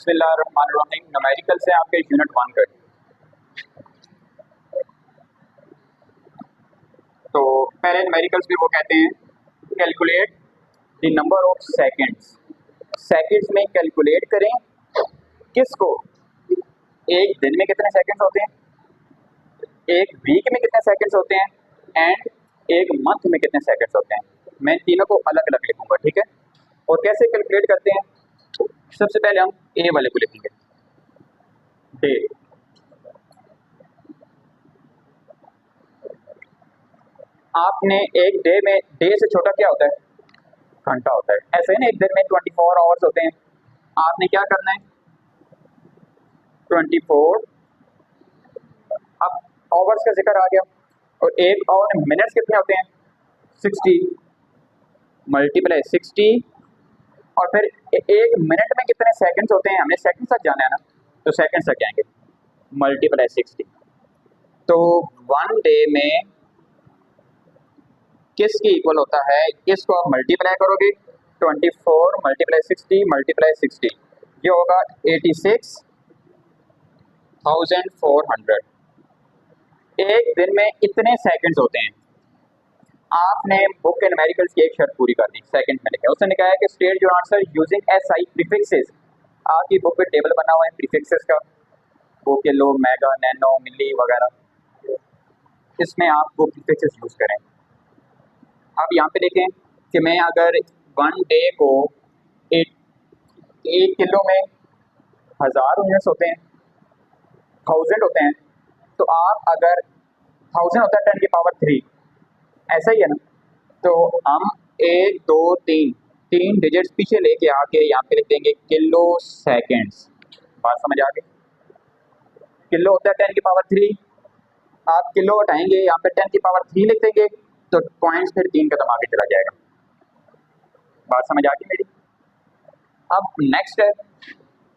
बिस्मिल्लाहिर्रहमानिर्रहीम। न्यूमेरिकल से आपके यूनिट 1 का। तो पहले न्यूमेरिकल्स भी वो कहते हैं calculate the number of seconds. Seconds में कैलकुलेट करें किसको, एक दिन में कितने सेकंड्स होते हैं, एक वीक में कितने सेकंड्स होते हैं, एंड एक मंथ में कितने सेकंड्स होते हैं। मैं तीनों को अलग अलग लिखूंगा, ठीक है। और कैसे कैलकुलेट करते हैं, सबसे पहले हम ए वाले को लिखेंगे, डे। आपने एक डे में, डे से छोटा क्या होता है, घंटा होता है। ऐसे ही ना, एक दिन में 24 आवर्स होते हैं। आपने क्या करना है, 24, अब आवर्स का जिक्र आ गया, और एक आवर में मिनट्स कितने होते हैं, 60 मल्टीप्लाई 60, और फिर एक मिनट में कितने सेकंड्स होते हैं, हमने सेकंड्स तक जाना है ना, तो सेकंड्स तक जाएंगे, मल्टीप्लाई 60। तो 1 डे में किसकी इक्वल होता है, इसको आप मल्टीप्लाई करोगे, 24 मल्टीप्लाई 60 मल्टीप्लाई 60, ये होगा 86,400। एक दिन में इतने सेकंड्स होते हैं। आपने बुक के न्यूमेरिकल्स की एक शर्त पूरी कर दी, सेकंड में लिखा, उसने कहा है कि state your answer using SI prefixes. आपकी बुक पे टेबल बना हुआ है प्रीफिक्सेस का, वो किलो, मेगा, नैनो, मिली वगैरह, इसमें आप वो प्रीफिक्सेस यूज करें। अब यहाँ पे देखें कि मैं अगर 1 डे को एक किलो में 1000 यूनिट्स होते हैं, 1000 होते हैं, तो आप अगर 1000 होता है 10 की पावर 3, ऐसा ही है ना। तो हम 1 2 3 डिजिट्स पीछे लेके आके यहाँ पे लिख देंगे किलो सेकेंड्स। बात समझ आ गई। किलो होता है 10 की पावर 3, आप किलो हटाएंगे, यहाँ पे 10 की पावर 3 लिख देंगे, तो पॉइंट्स फिर 3 कदम आगे चला जाएगा। बात समझ आ गई मेरी। अब नेक्स्ट है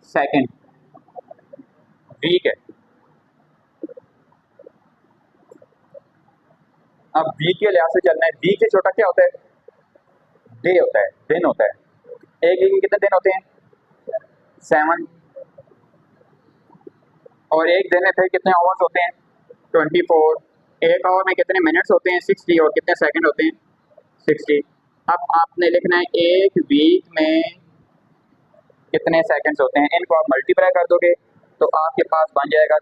सेकंड, वीक है। अब वीक के लिहाज से चलना है, वीक से छोटा क्या होता है, डे होता है, दिन होता है। एक वीक में कितने दिन होते हैं, 7, और एक दिन में फिर कितने आवर्स होते हैं, 24। एक आवर में कितने मिनट्स होते हैं, 60, और कितने सेकंड होते हैं, 60। अब आपने लिखना है एक वीक में कितने सेकंड्स होते हैं, इनको आप मल्टीप्लाई कर दोगे तो आपके पास बन जाएगा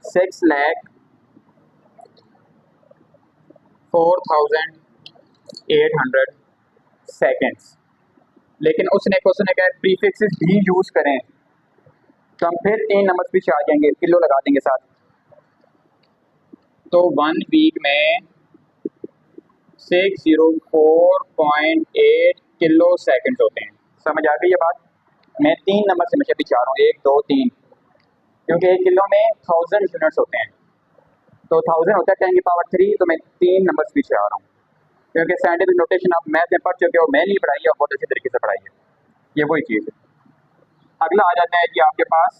6,04,800 सेकंड्स। लेकिन उसने क्वेश्चन कहा प्रीफिक्सेस भी यूज करें, तो हम फिर 3 नंबर पीछे आ जाएंगे, किलो लगा देंगे साथ। तो 1 वीक में 604.8 किलो सेकंड्स होते हैं। समझ आ गई ये बात। मैं 3 नंबर से हमेशा पीछे आ रहा हूँ, 1 2 3, क्योंकि एक किलो में 1000 यूनिट्स होते हैं, तो 1000 होता है 10 की पावर 3, तो मैं 3 नंबर पीछे आ रहा हूँ, क्योंकि साइंटिफिक नोटेशन आप मैथ में पढ़ चुके हो, मैं नहीं पढ़ाई है, बहुत अच्छे तरीके से पढ़ाई है, ये वही चीज़ है। अगला आ जाता है कि आपके पास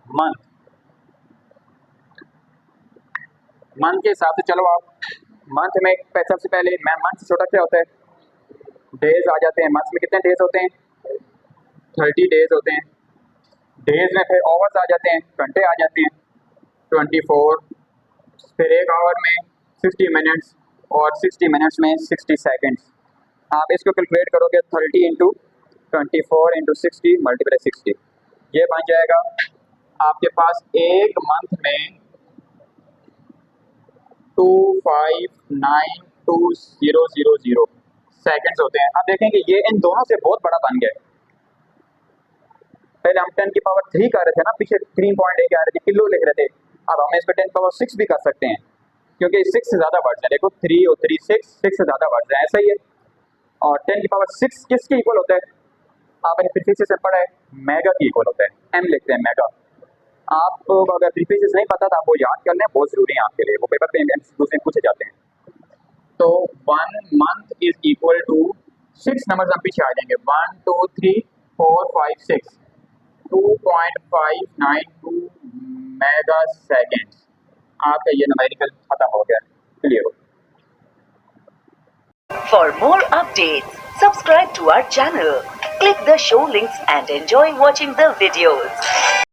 मंथ। मंथ के हिसाब से चलो आप मंथ में सबसे पहले मैं मंथ से छोटा क्या होता है, डेज आ जाते हैं। मंथ में कितने डेज होते हैं, 30 डेज होते हैं। डेज में फिर आवर्स आ जाते हैं, घंटे आ जाते हैं 24, फिर एक आवर में 60 मिनट्स, और 60 मिनट्स में 60 सेकंड्स। आप इसको कैलकुलेट करोगे 30 इंटू 24 इंटू 60 मल्टीप्लाई 60, ये बन जाएगा आपके पास एक मंथ में 2592000 सेकंड्स होते हैं। अब देखेंगे ये इन दोनों से बहुत बड़ा बन गया है। पहले हम 10 की पावर 3 कर रहे थे ना, पीछे 3 पॉइंट लेके आ रहे थे, किलो लिख रहे थे। अब हम इसको 10 पावर 6 भी कर सकते हैं, क्योंकि 6 से ज़्यादा वर्ड्स हैं। देखो 3 और 3 6 से ज़्यादा वर्ड्स हैं, ऐसा ही है। और 10 की पावर 6 किसके इक्वल होता है, आपने प्रीफिक्स से पढ़ा है, मेगा की इक्वल होता है, एम लिखते हैं मेगा। आपको अगर प्रीफिक्स नहीं पता तो आप वो याद कर लें, बहुत ज़रूरी है आपके लिए, वो पेपर पे दूसरे पूछे जाते हैं। तो 1 month is equal to 6 number हम पीछे आ जाएंगे, 1 2 3 4 5 6, 2.592 मेगा सेकेंड्स। आपका ये न्यूमेरिकल खत्म हो गया, क्लियर हो। For more updates, subscribe to our channel Click the show links and enjoy watching the videos.